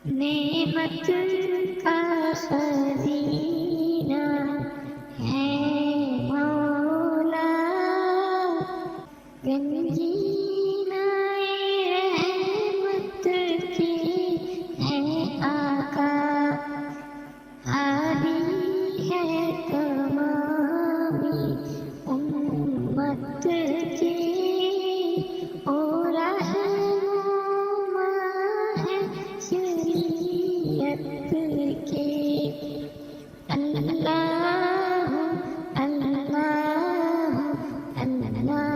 نعمت کا خزینہ ہے مولا، گنجینہ رحمت کی ہے آقا، ہادی ہے تمامی امت کی، اور رہنما ہے شریعت کے۔ اللہ اللہ اللہ